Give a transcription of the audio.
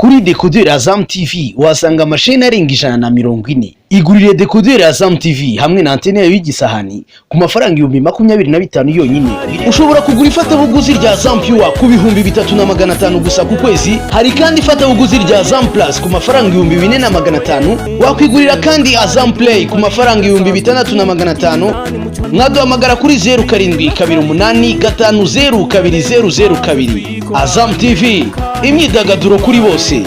Kuri dekoderi Azam TV wasanga amasheni arenga 140. Igurire dekoderi Azam TV hamwe na antene yayo y'igisahani ku mafaranga 25,000 yonyine. Ushobora kugura ifatabuguzi rya Azam Pure ku 3,500 gusa ku kwezi. Hari kandi ifatabuguzi rya Azam Plus ku mafaranga 4,500. Wakwigurira kandi Azam Play ku mafaranga 6,500. Mwaduhamagara kuri 0728502002. Azam TV, imyidagaduro kuri bose.